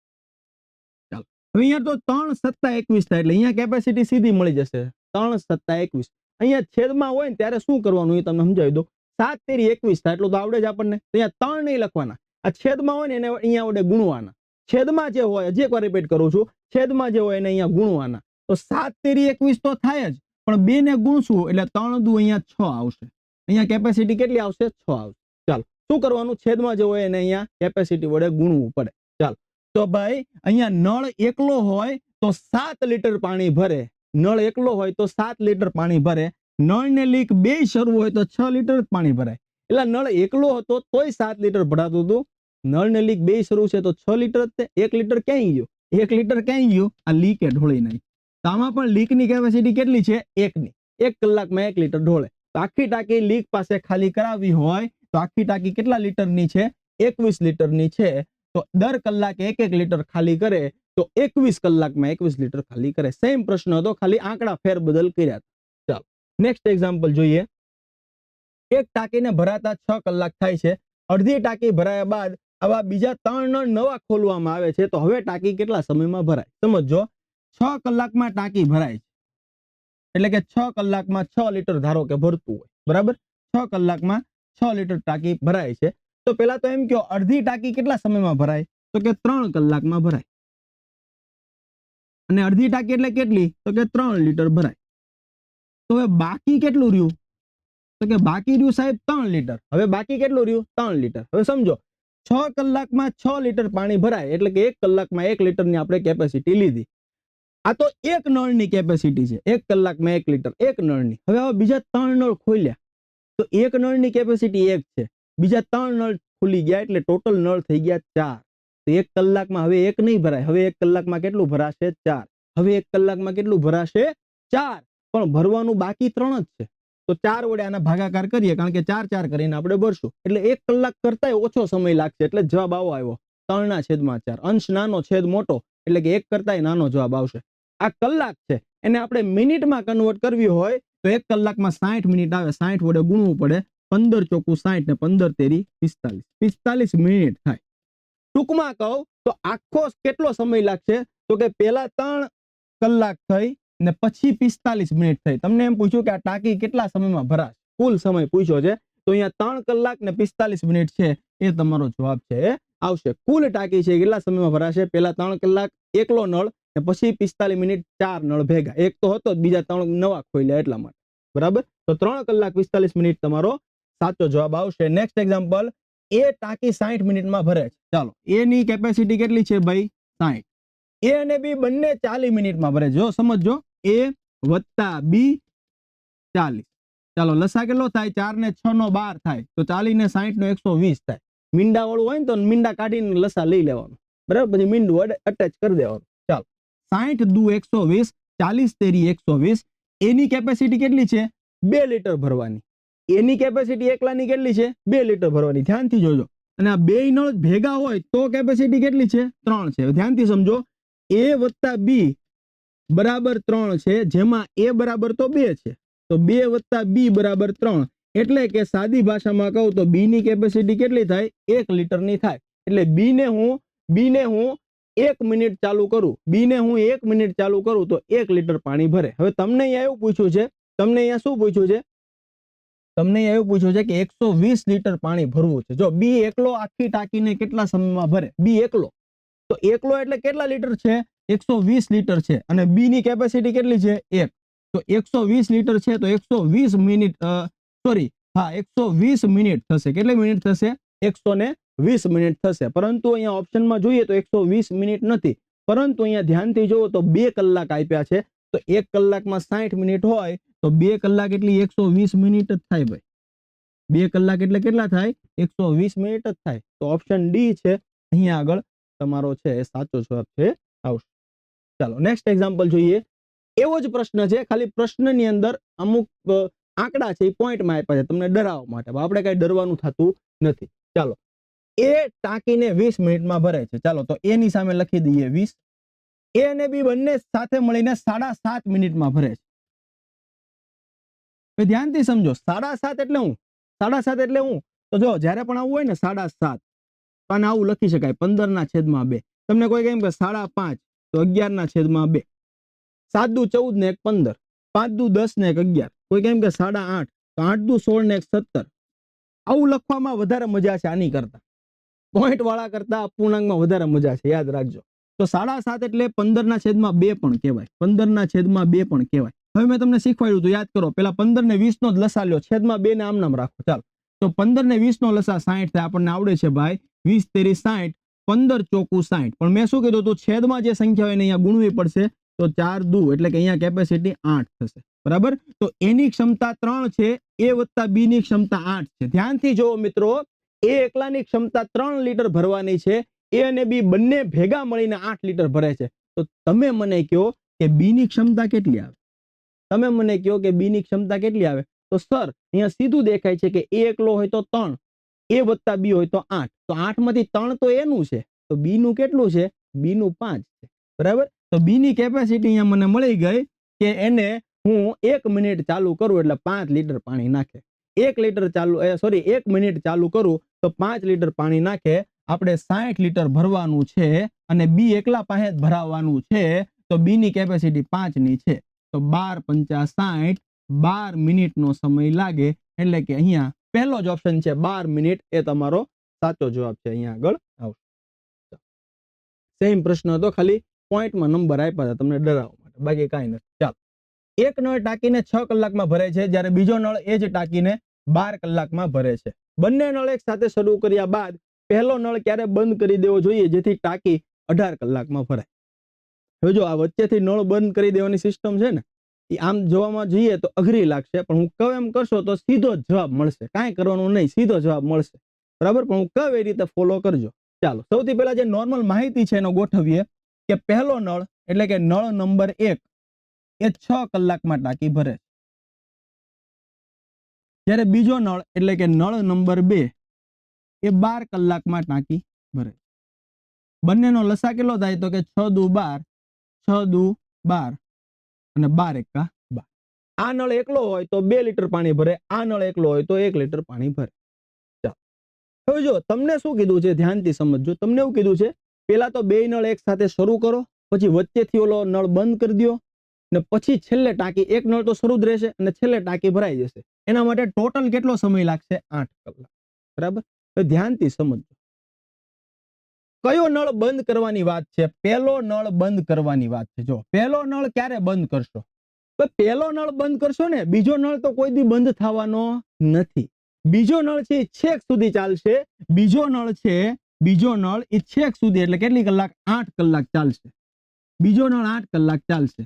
ચાલો, હવે અહીંયા તો 3 + 21 થાય, એટલે અહીંયા કેપેસિટી સીધી મળી જશે. 3 + 21. અહીંયા છેદમાં હોય ને ત્યારે શું કરવાનું એ તમને સમજાવી દો. 7 તેરી 21 થાય, એટલું તો આવડે જ આપણને. તો અહીંયા 3 નહીં લખવાના, આ છેદમાં હોય ને એને અહીંયા વડે ગુણવાના. છેદમાં જે હોય, હજી એકવાર રિપીટ કરું છું, છેદમાં જે હોય એને અહીંયા ગુણવાના. તો 7 તેરી 21 તો થાય જ, પણ 2 ને ગુણશું એટલે 3 દુ અહીંયા 6 આવશે. અહીંયા કેપેસિટી કેટલી આવશે? 6 આવશે. ચાલો શું કરવાનું? છેદમાં જે હોય એને અહીંયા કેપેસિટી વડે ગુણવું પડે. ચાલો તો ભાઈ અહીંયા નળ એકલો હોય તો 7 લીટર પાણી ભરે. નળ એકલો હોય તો 7 લીટર પાણી ભરે. નળ ને લીક બે શરૂ હોય તો 6 લીટર જ પાણી ભરાય. એટલે નળ એકલો હતો તોય 7 લીટર ભરાતું હતું. નળ ને લીક બે શરૂ છે તો 6 લીટર જ તે. 1 લીટર ક્યાંય ગયું? 1 લીટર ક્યાંય ગયું? આ લીકે ઢોળી નાખી. તો આમાં પણ લીકની કેપેસિટી કેટલી છે? 1 ની. 1 કલાકમાં 1 લીટર ઢોળે. તો આખી ટાંકી લીક પાસે ખાલી કરાવી હોય તો આખી ટાંકી કેટલા લીટરની છે? 21 લીટરની છે. તો દર કલાકે 1 લીટર ખાલી કરે તો 21 કલાકમાં 21 લીટર ખાલી કરે. સેમ પ્રશ્ન હતો, ખાલી આંકડા ફેરબદલ કર્યા. ચાલો નેક્સ્ટ એક્ઝામ્પલ જોઈએ. એક ટાંકીને ભરાતા 6 કલાક થાય છે. અડધી ટાંકી ભરાયા બાદ આવા બીજા 3 નળ નવા ખોલવામાં આવે છે. તો હવે ટાંકી કેટલા સમયમાં ભરાય? સમજો, 6 કલાકમાં ટાંકી ભરાય છે, એટલે કે 6 કલાકમાં 6 લીટર ધારો કે ભરતું હોય, બરાબર? 6 કલાકમાં 6 લીટર ટાંકી ભરાય છે. તો પેલા તો એમ કહો, અડધી ટાંકી કેટલા સમયમાં ભરાય? તો કે 3 કલાકમાં ભરાય. અને અડધી ટાંકી એટલે કેટલી? તો કે 3 લીટર ભરાય. તો હવે બાકી કેટલું રહ્યું? તો કે બાકી રહ્યું સાહેબ 3 લીટર. હવે બાકી કેટલું રહ્યું? 3 લીટર. હવે સમજો, 6 કલાકમાં 6 લીટર પાણી ભરાય એટલે કે 1 કલાકમાં 1 લીટરની આપણે કેપેસિટી લીધી. આ તો એક નળની કેપેસિટી છે. 1 કલાકમાં 1 લીટર એક નળની. હવે બીજા 3 નળ ખોલ્યા તો એક નળની કેપેસિટી 1 છે. બીજા 3 નળ ખુલી ગયા એટલે ટોટલ નળ થઈ ગયા 4. તો 1 કલાકમાં હવે 1 નહીં ભરાય. હવે 1 કલાકમાં કેટલું ભરાશે? 4. હવે 1 કલાકમાં કેટલું ભરાશે? 4. પણ ભરવાનું બાકી 3 જ છે. તો 4 વડે આના ભાગાકાર કરીએ, કારણ કે 4 4 કરીને આપણે ભરશું એટલે 1 કલાક કરતાંય ઓછો સમય લાગશે. એટલે જવાબ આવો આવ્યો, 3/4. અંશ નાનો છેદ મોટો એટલે કે 1 કરતાંય નાનો જવાબ આવશે. આ કલાક છે, એને આપણે મિનિટમાં કન્વર્ટ કરવી હોય તો 1 કલાકમાં 60 મિનિટ આવે. 60 વડે ગુણવું પડે. 15 ચોકું 60 ને 15 તેરી 45. 45 મિનિટ થાય. ટૂંકમાં કહું તો આખો કેટલો સમય લાગશે? તો કે પેલા 3 કલાક થઈ ને પછી 45 મિનિટ થઈ. તમને એમ પૂછ્યું કે આ ટાંકી કેટલા સમયમાં ભરાશે? કુલ સમય પૂછ્યો છે. તો અહીંયા 3 કલાક ને 45 મિનિટ છે એ તમારો જવાબ છે એ આવશે. કુલ ટાંકી છે કેટલા સમયમાં ભરાશે? પેલા 3 કલાક એકલો નળ ને પછી 45 મિનિટ 4 નળ ભેગા. એક તો હતો જ, બીજા 3 નવા ખોલ્યા એટલા માટે, બરાબર? તો 3 કલાક 45 મિનિટ તમારો સાચો જવાબ આવશે. નેક્સ્ટ એક્ઝામ્પલ, એ ટાંકી 60 મિનિટમાં ભરે છે. ચાલો, એ ની કેપેસિટી કેટલી છે ભાઈ? 60. એ અને બી બંને 40 મિનિટમાં ભરે છે. જો સમજો, એ વત્તા બી 40. ચાલો લસા કેટલો થાય? 4 ને 6 નો 12 થાય. તો 40 ને 60 નો 120 થાય. મીંડા વાળું હોય ને તો મીંડા કાઢીને લસા લઈ લેવાનું, બરાબર? પછી મીંડું અટેચ કરી દેવાનું. ચાલો, 60 દુ 120, 40 તેરી 120. એની કેપેસિટી કેટલી છે? 2 લીટર ભરવાની. એની કેપેસિટી એકલાની કેટલી છે? 2 લીટર ભરવાની. ધ્યાનથી જોજો. અને આ બે નળ ભેગા હોય તો કેપેસિટી કેટલી છે? 3 છે. ધ્યાનથી સમજો, એ વત્તા બી બરાબર 3 છે, જેમાં એ બરાબર તો 2 છે. તો 2 વત્તા બી બરાબર 3. એટલે કે સાદી ભાષામાં કહું તો બી ની કેપેસિટી કેટલી થાય? 1 લીટરની થાય. એટલે બી ને હું 1 મિનિટ ચાલુ કરું, બીને હું 1 મિનિટ ચાલુ કરું તો 1 લીટર પાણી ભરે. હવે તમને અહીંયા એવું પૂછ્યું છે, તમને અહીંયા શું પૂછ્યું છે? તમને એવું પૂછ્યું છે કે 120 લીટર પાણી ભરવું છે. જો બી એકલો આખી ટાંકીને કેટલા સમયમાં ભરે? બી એકલો. તો એકલો એટલે કેટલા લીટર છે? 120 લીટર છે. અને બી ની કેપેસિટી કેટલી છે? 1. તો 120 લીટર છે તો 120 મિનિટ, સોરી, હા, 120 મિનિટ થશે. કેટલી મિનિટ થશે? 120 મિનિટ થશે. પરંતુ અહીંયા ઓપ્શનમાં જોઈએ તો 120 મિનિટ નથી, પરંતુ અહીંયા ધ્યાનથી જુઓ તો 2 કલાક આપ્યા છે. તો 1 કલાકમાં 60 મિનિટ હોય તો 2 કલાક એટલી 120 મિનિટ જ થાય ભાઈ. 2 કલાક એટલે કેટલા થાય? 120 મિનિટ જ થાય. તો ઓપ્શન ડી છે અહીંયા આગળ તમારો છે એ સાચો જવાબ છે આવશે. ચાલો નેક્સ્ટ એક્ઝામ્પલ જોઈએ. એવો જ પ્રશ્ન છે, ખાલી પ્રશ્નની અંદર અમુક આંકડા છે એ પોઈન્ટમાં આપ્યા છે તમને ડરાવવા માટે. આપણે કઈ ડરવાનું થતું નથી. ચાલો, એ ટાંકીને 20 મિનિટમાં ભરે છે. ચાલો તો એ ની સામે લખી દઈએ 20. એ અને બી બંને સાથે મળીને 7.5 મિનિટમાં ભરે છે. ધ્યાનથી સમજો, 7.5 એટલે હું 7.5 એટલે હું તો જો જ્યારે પણ આવું હોય ને 7.5 તો આને આવું લખી શકાય 15/2. તમને કોઈ કેમ કે 5.5 તો 11/2. 7 દુ 14 ને 1 15. 5 દુ 10 ને 1 11. કોઈ કેમ કે 8.5 તો 8 દુ 16 ને 1 17. આવું લખવામાં વધારે મજા છે આની કરતા, પોઈન્ટ વાળા કરતા અપૂર્ણાંકમાં વધારે મજા છે, યાદ રાખજો. તો 7.5 એટલે 15/2 પણ કહેવાય, 15/2 પણ કહેવાય. હવે મેં તમને શીખવાડ્યું તો યાદ કરો, પેલા 15 ને 20 નો જ લસા લ્યો, છેદમાં 2 ને આમ નામ રાખો. ચાલો, તો 15 ને 20 નો લસા 60 થાય, આપણને આવડે છે ભાઈ 20 તેરી 60, 15 ચોકુ 60. પણ મેં શું કીધું હતું, છેદમાં જે સંખ્યા હોય એને અહીંયા ગુણવી પડશે. તો 4 દુ એટલે કે અહીંયા કેપેસિટી 8 થશે, બરાબર. તો એની ક્ષમતા 3 છે, એ વત્તા બી ની ક્ષમતા 8 છે. ધ્યાનથી જોવો મિત્રો, એ એકલાની ક્ષમતા 3 લીટર ભરવાની છે, એ અને બી બંને ભેગા મળીને 8 લીટર ભરે છે. તો તમે મને કહો કે બી ની ક્ષમતા કેટલી આવે? તમે મને કહો કે બી ની ક્ષમતા કેટલી આવે? તો સર અહીંયા સીધું દેખાય છે કે એ એકલો હોય તો 3, એ વત્તા બી હોય તો 8. તો 8 માંથી 3 તો એનું છે, તો બી નું કેટલું છે? બી નું 5 છે, બરાબર. તો બી ની કેપેસિટી અહીંયા મને મળી ગઈ કે એને હું 1 મિનિટ ચાલુ કરું એટલે 5 લીટર પાણી નાખે. 1 મિનિટ ચાલુ કરું તો 5 લીટર પાણી નાખે. આપણે 60 લીટર ભરવાનું છે અને બી એકલા પાસે જ ભરાવાનું છે, તો બી ની કેપેસિટી 5 ની છે. તો 12 પંચા 60, 12 મિનિટનો સમય લાગે. એટલે કે અહીંયા પહેલો જ ઓપ્શન છે 12 મિનિટ, એ તમારો સાચો જવાબ છે. અહીંયા આગળ આવશે. સેમ પ્રશ્ન હતો, ખાલી પોઈન્ટમાં નંબર આપ્યા હતા તમને ડરાવવા માટે, બાકી કાંઈ નથી. ચાલો, એક નળ ટાંકીને 6 કલાકમાં ભરે છે, જ્યારે બીજો નળ એ જ ટાંકીને 12 કલાકમાં ભરે છે. બંને નળ એક સાથે શરૂ કર્યા બાદ પહેલો નળ ક્યારે બંધ કરી દેવો જોઈએ જેથી ટાંકી 18 કલાકમાં ભરાય? હવે જો આ વચ્ચેથી નળ બંધ કરી દેવાની સિસ્ટમ છે ને, એ આમ જોવામાં જઈએ તો અઘરી લાગશે, પણ હું કહું એમ કરશો તો સીધો જ જવાબ મળશે, કાંઈ કરવાનું નહીં, સીધો જવાબ મળશે, બરાબર. પણ હું કહું એ રીતે ફોલો કરજો. ચાલો, સૌથી પહેલા જે નોર્મલ માહિતી છે એનો ગોઠવીએ કે પહેલો નળ એટલે કે નળ નંબર 1 એ 6 કલાકમાં ટાંકી ભરે છે, જ્યારે બીજો નળ એટલે કે નળ નંબર 2 એ 12 કલાકમાં ટાંકી ભરે છે. બંનેનો લસા કેટલો થાય? તો કે 6 દુ 12, 6 દુ 12 અને 12 એકા 12. આ નળ એકલો હોય તો 2 લીટર પાણી ભરે, આ નળ એકલો હોય તો 1 લીટર પાણી ભરે. ચાલો, હવે જો તમને શું કીધું છે ધ્યાનથી સમજજો. તમને એવું કીધું છે પેલા તો 2 નળ એક સાથે શરૂ કરો, પછી વચ્ચેથી ઓલો નળ બંધ કરી દો, ને પછી છેલ્લે ટાંકી, એક નળ તો શરૂ જ રહેશે અને છેલ્લે ટાંકી ભરાઈ જશે. એના માટે ટોટલ કેટલો સમય લાગશે? 8 કલાક, બરાબર. હવે ધ્યાનથી સમજજો, કયો નળ બંધ કરવાની વાત છે? પહેલો નળ બંધ કરવાની વાત છે. જો પહેલો નળ ક્યારે બંધ કરશો? તો પહેલો નળ બંધ કરશો ને, બીજો નળ તો કોઈ દી બંધ થવાનો નથી. બીજો નળ છે એ છેક સુધી ચાલશે. બીજો નળ છે, બીજો નળ એ છેક સુધી એટલે કેટલી કલાક? 8 કલાક ચાલશે. બીજો નળ 8 કલાક ચાલશે.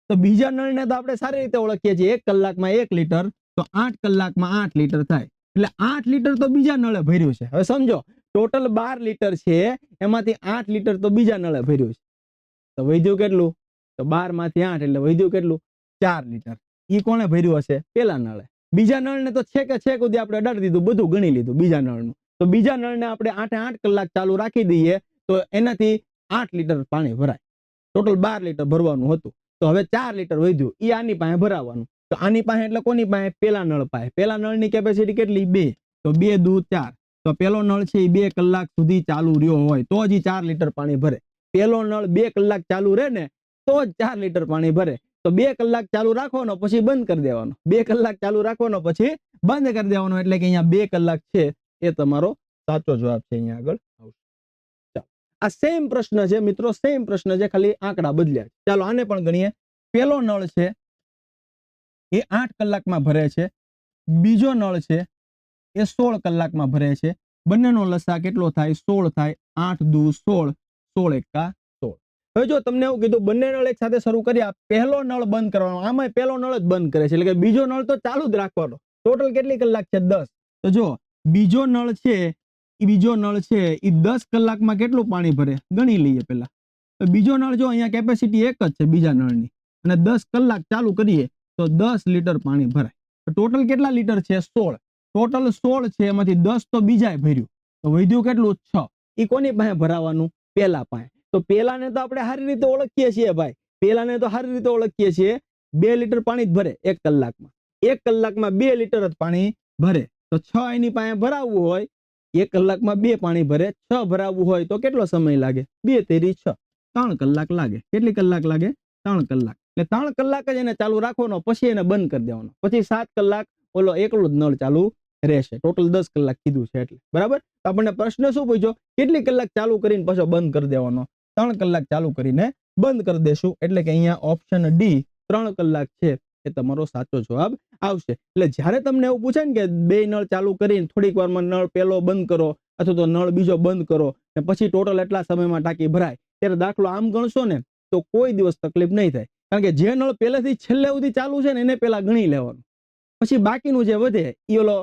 તો બીજા નળને તો આપણે સારી રીતે ઓળખીએ છીએ, 1 કલાકમાં 1 લીટર, તો 8 કલાકમાં 8 લીટર થાય. એટલે 8 લીટર તો બીજા નળે ભર્યું છે. હવે સમજો, ટોટલ 12 લીટર છે, એમાંથી 8 લીટર તો બીજા નળે ભર્યું છે. તો વધ્યું કેટલું? તો 12 માંથી 8 એટલે વધ્યું કેટલું? 4 લીટર. ઈ કોણે ભર્યું હશે? પેલા નળે. બીજા નળને તો છેકે છેક સુધી આપણે અડાડી દીધું, બધું ગણી લીધું બીજા નળનું. તો બીજા નળને આપણે 8 કલાક ચાલુ રાખી દઈએ તો એનાથી 8 લીટર પાણી ભરાય. ટોટલ 12 લીટર ભરવાનું હતું, તો હવે 4 લીટર વધ્યું, ઈ આની પાસે ભરાવાનું. તો આની પાસે એટલે કોની પાસે? પેલા નળ પાસે. પેલા નળની કેપેસિટી કેટલી? 2. તો 2 દુ 4. તો પેલો નળ છે એ 2 કલાક સુધી ચાલુ રહ્યો હોય તો જ 4 લીટર પાણી ભરે. પેલો નળ 2 કલાક ચાલુ રહે ને તો જ 4 લીટર પાણી ભરે. તો 2 કલાક ચાલુ રાખવાનો પછી બંધ કરી દેવાનો, 2 કલાક ચાલુ રાખવાનો પછી બંધ કરી દેવાનો, એટલે કે અહીંયા 2 કલાક છે એ તમારો સાચો જવાબ છે. અહીંયા આગળ આવશે. ચાલો, આ સેમ પ્રશ્ન છે મિત્રો, સેમ પ્રશ્ન છે, ખાલી આંકડા બદલ્યા છે. ચાલો આને પણ ગણીએ. પેલો નળ છે એ 8 કલાકમાં ભરે છે, બીજો નળ છે એ 16 કલાકમાં ભરે છે. બંનેનો લસા કેટલો થાય? 16 થાય. 8 દુ 16, 16 એકા 16. હવે જો તમને એવું કીધું બંને નળ એક સાથે શરૂ કર્યા, પહેલો નળ બંધ કરવાનો, આમાં પહેલો નળ જ બંધ કરે છે, એટલે કે બીજો નળ તો ચાલુ જ રાખવાનો. ટોટલ કેટલી કલાક છે? 10. તો જો બીજો નળ છે એ 10 કલાકમાં કેટલું પાણી ભરે? ગણી લઈએ પેલા. બીજો નળ જો અહીંયા કેપેસિટી એક જ છે બીજા નળની, અને 10 કલાક ચાલુ કરીએ તો 10 લીટર પાણી ભરાય. ટોટલ કેટલા લીટર છે? 16. ટોટલ 16 છે, એમાંથી 10 તો બીજાએ ભર્યું, તો વધ્યું કેટલું? 6. એ કોની પાસે ભરાવાનું? પેલા પાસે. તો પેલાને તો આપણે સારી રીતે ઓળખીએ છીએ ભાઈ, પેલાને તો સારી રીતે ઓળખીએ છીએ, 2 લીટર પાણી જ ભરે 1 કલાકમાં. 1 કલાકમાં 2 લીટર જ પાણી ભરે. તો 6 એની પાસે ભરાવવું હોય, 1 કલાકમાં 2 પાણી ભરે, 6 ભરાવવું હોય તો કેટલો સમય લાગે? 2 તેરી 6, 3 કલાક લાગે. કેટલી કલાક લાગે? 3 કલાક. એટલે 3 કલાક જ એને ચાલુ રાખવાનો, પછી એને બંધ કરી દેવાનો, પછી 7 કલાક ઓલો એકલો જ નળ ચાલુ રહેશે. ટોટલ 10 કલાક કીધું છે એટલે બરાબર. તો આપણને પ્રશ્ન શું પૂછ્યો, કેટલી કલાક ચાલુ કરીને પાછો બંધ કરી દેવાનો? 3 કલાક ચાલુ કરીને બંધ કરી દેશું. એટલે કે અહીંયા ઓપ્શન ડી 3 કલાક છે એ તમારો સાચો જવાબ આવશે. એટલે જ્યારે તમને એવું પૂછે ને કે 2 નળ ચાલુ કરીને થોડીક વારમાં નળ પહેલો બંધ કરો અથવા તો નળ બીજો બંધ કરો ને પછી ટોટલ એટલા સમયમાં ટાંકી ભરાય, ત્યારે દાખલો આમ ગણશો ને તો કોઈ દિવસ તકલીફ નહીં થાય. કારણ કે જે નળ પહેલેથી છેલ્લે સુધી ચાલુ છે ને એને પહેલા ગણી લેવાનું, પછી બાકીનું જે વધે એ ઓલો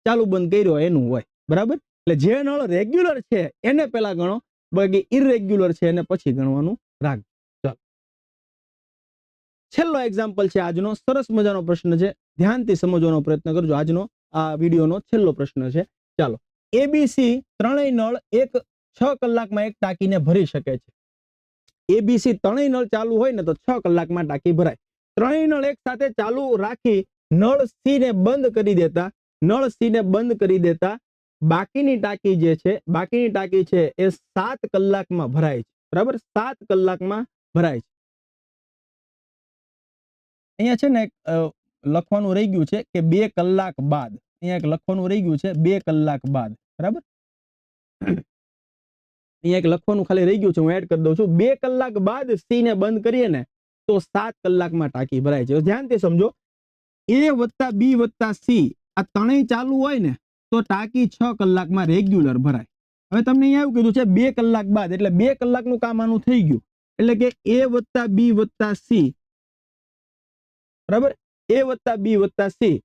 ચાલુ બંધ કર્યો એનું હોય. બરાબર. એટલે જે નળ રેગ્યુલર છે એને પહેલા ગણો, બાકી ઇરેગ્યુલર છે એને પછી ગણવાનું રાખજો. ચાલો, છેલ્લો એક્ઝામ્પલ છે આજનો. સરસ મજાનો પ્રશ્ન છે, ધ્યાનથી સમજવાનો પ્રયત્ન કરજો. આજનો આ વિડીયોનો છેલ્લો પ્રશ્ન છે. ચાલો, એબીસી ત્રણેય નળ 6 કલાકમાં એક ટાંકીને ભરી શકે છે. એબીસી ત્રણેય નળ ચાલુ હોય ને તો 6 કલાકમાં ટાંકી ભરાય. ત્રણેય નળ એક સાથે ચાલુ રાખી નળ સી ને બંધ કરી દેતા બાકીની ટાંકી છે એ 7 કલાકમાં ભરાય છે. બરાબર, 7 કલાકમાં ભરાય છે. અહીંયા છે ને લખવાનું રહી ગયું છે કે 2 કલાક બાદ. અહીંયા એક લખવાનું રહી ગયું છે 2 કલાક બાદ. બરાબર, અહીંયા એક લખવાનું ખાલી રહી ગયું છે, હું એડ કરી દઉં છું. 2 કલાક બાદ સી ને બંધ કરીએ ને તો 7 કલાકમાં ટાંકી ભરાય છે. ધ્યાનથી સમજો, એ વત્તા બી વત્તા સી આ ત્રણેય ચાલુ હોય ને તો ટાંકી 6 કલાકમાં રેગ્યુલર ભરાય. હવે તમને અહીંયા એવું કીધું છે 2 કલાક બાદ, એટલે 2 કલાકનું કામ આનું થઈ ગયું. એટલે કે એ વત્તા બી વત્તા સી, બરાબર, એ વત્તા બી વત્તા સી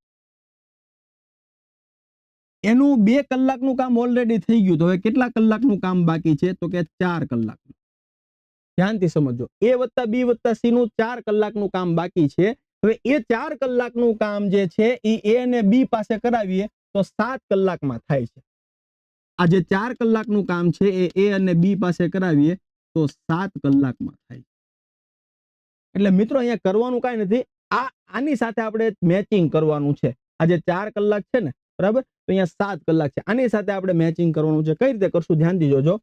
એનું 2 કલાકનું કામ ઓલરેડી થઈ ગયું. તો હવે કેટલા કલાકનું કામ બાકી છે? તો કે 4 કલાકનું. ધ્યાનથી સમજો, એ વત્તા બી વત્તા સી નું 4 કલાકનું કામ બાકી છે. હવે એ 4 કલાકનું કામ જે છે એ અને બી પાસે કરાવીએ તો 7 કલાકમાં થાય છે. આ જે 4 કલાકનું કામ છે એ અને બી પાસે કરાવીએ તો 7 કલાકમાં થાય. એટલે મિત્રો અહીંયા કરવાનું કાંઈ નથી, આની સાથે આપણે મેચિંગ કરવાનું છે. આ જે 4 કલાક છે ને, બરાબર, તો અહીંયા 7 કલાક છે, આની સાથે આપણે મેચિંગ કરવાનું છે. કઈ રીતે કરશું ધ્યાનથી જોજો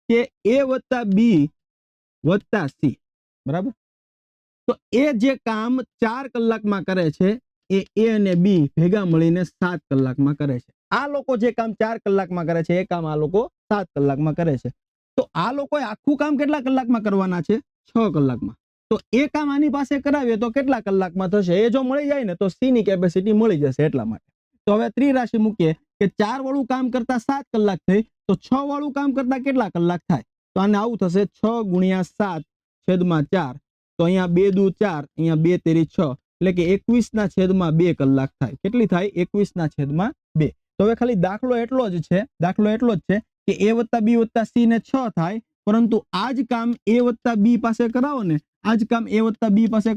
કે એ વત્તા બી વત્તા સી, બરાબર, તો એ જે કામ 4 કલાકમાં કરે છે એ અને બી ભેગા મળીને 7 કલાકમાં કરે છે. આ લોકો જે કામ 4 કલાકમાં કરે છે એ કામ આ લોકો 7 કલાકમાં કરે છે. તો આ લોકોએ આખું કામ કેટલા કલાકમાં કરવાના છે? 6 કલાકમાં. તો એ કામ આની પાસે કરાવીએ તો કેટલા કલાકમાં થશે? એ જો મળી જાય ને તો સી ની કેપેસિટી મળી જશે. એટલા માટે તો હવે ત્રિરાશિ મૂકીએ કે 4 વાળું કામ કરતા 7 કલાક થઈ તો 6 વાળું કામ કરતા કેટલા કલાક થાય? તો આને આવું થશે 6 ગુણ્યા 7 છેદમાં 4. તો અહીંયા 2 દુ 4, અહીંયા 2 તેરી 6, એટલે કે 21/2 કલાક થાય. કેટલી થાય? 21/2. તો હવે ખાલી દાખલો એટલો જ છે કે એ વત્તા બી વત્તા સી ને 6 થાય, પરંતુ આ જ કામ એ વત્તા બી પાસે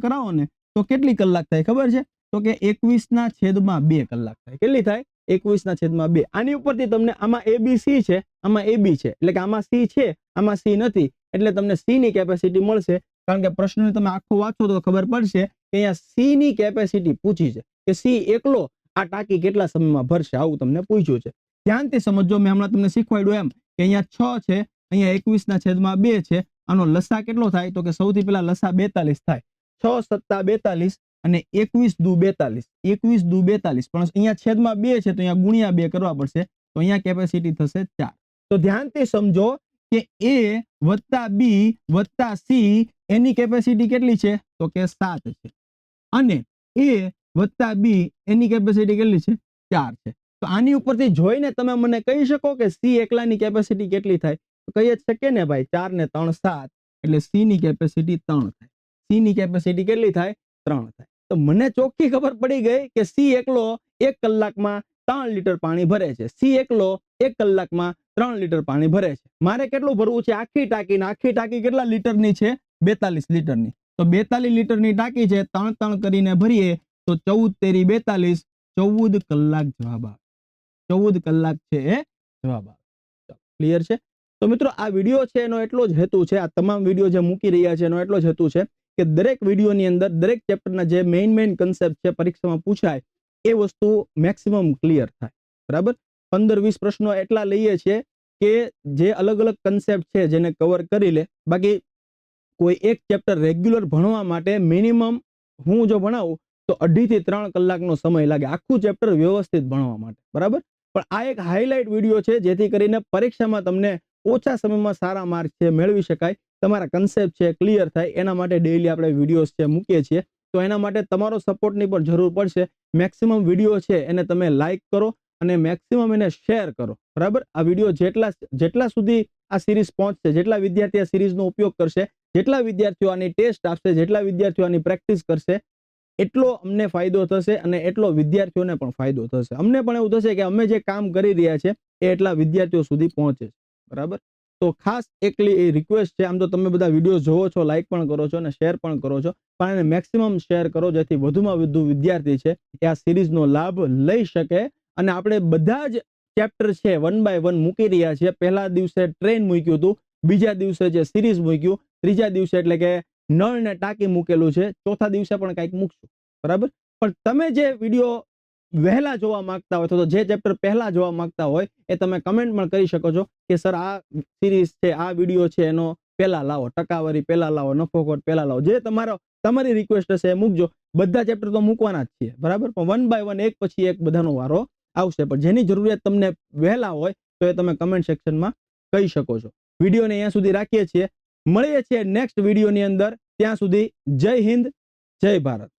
કરાવો ને, તો કેટલી કલાક થાય ખબર છે? તો કે 21/2 કલાક થાય. કેટલી થાય? 21/2. આની ઉપરથી તમને આમાં એબીસી છે, આમાં એબી છે, એટલે કે આમાં સી છે, આમાં સી નથી, એટલે તમને સી ની કેપેસિટી મળશે. કારણ કે પ્રશ્ન તમે આખો વાંચો તો ખબર પડશે કે અહીંયા સી ની કેપેસિટી પૂછી છે કે સી એકલો આ ટાંકી કેટલા સમયમાં ભરશે, આવું તમને પૂછ્યું છે. ધ્યાનથી સમજો, મેં હમણાં તમને શીખવાડ્યું એમ કે અહીંયા 6 છે, અહીંયા 21/2 છે. આનો લસા કેટલો થાય? તો કે સૌથી પહેલા લસા 42 થાય. 6 + 42 અને 21 દુ 42, 21 દુ 42, પણ અહીંયા છેદમાં 2 છે તો અહીંયા ગુણ્યા 2 કરવા પડશે. તો અહીંયા કેપેસિટી થશે 4. તો ધ્યાનથી સમજો કે એ વત્તા બી વત્તા સી એની કેપેસિટી કેટલી છે? તો કે 7 છે, અને એ વત્તા બી એની કેપેસિટી કેટલી છે? 4 છે. તો આની ઉપરથી જોઈને તમે મને કહી શકો કે સી એકલાની કેપેસિટી કેટલી થાય? તો કહી જ શકીએ ને ભાઈ, 4 ને 3 7, એટલે સી ની કેપેસિટી 3 થાય. સી ની કેપેસિટી કેટલી થાય? 3 થાય. તો મને ચોખ્ખી ખબર પડી ગઈ કે સી એકલો 1 કલાકમાં 3 લીટર પાણી ભરે છે. સી એકલો 1 કલાકમાં 3 લીટર પાણી ભરે છે. મારે કેટલું ભરવું છે? આખી ટાંકી. આખી ટાંકી કેટલા લીટરની છે? 42 લીટરની. તો 42 લીટરની ટાંકી છે, 3 કરીને ભરીએ તો 14 તેરી 42, 14 કલાક જવાબ આવે. 14 કલાક છે એ જવાબ આવે. ક્લિયર છે? તો મિત્રો આ વિડીયો છે એનો એટલો જ હેતુ છે, આ તમામ વિડીયો જે મૂકી રહ્યા છે એનો એટલો જ હેતુ છે કે દરેક વિડીયોની અંદર દરેક ચેપ્ટરના જે મેઇન કન્સેપ્ટ છે પરીક્ષામાં પૂછાય એ વસ્તુ મેક્સિમમ ક્લિયર થાય. બરાબર, 15-20 પ્રશ્નો એટલા લઈએ છીએ કે જે અલગ અલગ કન્સેપ્ટ છે જેને કવર કરી લે. બાકી કોઈ એક ચેપ્ટર રેગ્યુલર ભણવા માટે મિનિમમ હું જો ભણાવું તો 2.5 થી 3 કલાકનો સમય લાગે આખું ચેપ્ટર વ્યવસ્થિત ભણવા માટે, બરાબર. પણ આ એક હાઇલાઇટ વિડીયો છે જેથી કરીને પરીક્ષામાં તમને ઓછા સમયમાં સારા માર્ક છે મેળવી શકાય, તમારા કન્સેપ્ટ છે ક્લિયર થાય, એના માટે ડેઈલી આપણે વિડીયોઝ છે મૂકીએ છીએ. તો એના માટે તમારો સપોર્ટની પણ જરૂર પડશે. મેક્સિમમ વિડીયો છે એને તમે લાઈક કરો અને મેક્સિમમ એને શેર કરો, બરાબર. આ વિડીયો જેટલા સુધી આ સિરીઝ પહોંચશે, જેટલા વિદ્યાર્થી આ સિરીઝનો ઉપયોગ કરશે, જેટલા વિદ્યાર્થીઓ આની ટેસ્ટ આપશે, જેટલા વિદ્યાર્થીઓ આની પ્રેક્ટિસ કરશે, એટલો અમને ફાયદો થશે અને એટલો વિદ્યાર્થીઓને પણ ફાયદો થશે. અમને પણ એવું થશે કે અમે જે કામ કરી રહ્યા છે એ એટલા વિદ્યાર્થીઓ સુધી પહોંચે છે, બરાબર. તો ખાસ એકલી રિક્વેસ્ટ છે, આમ તો તમે બધા વિડીયો જોવો છો, લાઈક પણ કરો છો અને શેર પણ કરો છો, પણ એને મેક્સિમમ શેર કરો જેથી વધુમાં વધુ વિદ્યાર્થી છે એ આ સિરીઝનો લાભ લઈ શકે. અને આપણે બધા જ ચેપ્ટર છે 1 by 1 મૂકી રહ્યા છીએ. પહેલા દિવસે ટ્રેન મૂક્યું હતું, બીજા દિવસે જે સિરીઝ મૂક્યું, ત્રીજા દિવસે એટલે કે નળ ને ટાંકી મૂકેલું છે, ચોથા દિવસે પણ કંઈક મૂકશું, બરાબર. પણ તમે જે વિડીયો વહેલા જોવા માંગતા હોય, તો જે ચેપ્ટર પહેલા જોવા માંગતા હોય એ તમે કમેન્ટ પણ કરી શકો છો કે સર આ સિરીઝ છે, આ વિડીયો છે એનો પહેલા લાવો, ટકાવારી પહેલા લાવો, નફોખોટ પહેલા લાવો, જે તમારી રિક્વેસ્ટ હશે એ મૂકજો. બધા ચેપ્ટર તો મૂકવાના જ છીએ, બરાબર. પણ 1 by 1 એક પછી એક બધાનો વારો આવશે. પણ જેની જરૂરિયાત તમને વહેલા હોય તો એ તમે કમેન્ટ સેક્શનમાં કહી શકો છો. વિડીયોને અહીંયા સુધી રાખીએ છીએ, મળીએ છીએ નેક્સ્ટ વિડીયોની અંદર. ત્યાં સુધી જય હિન્દ, જય ભારત.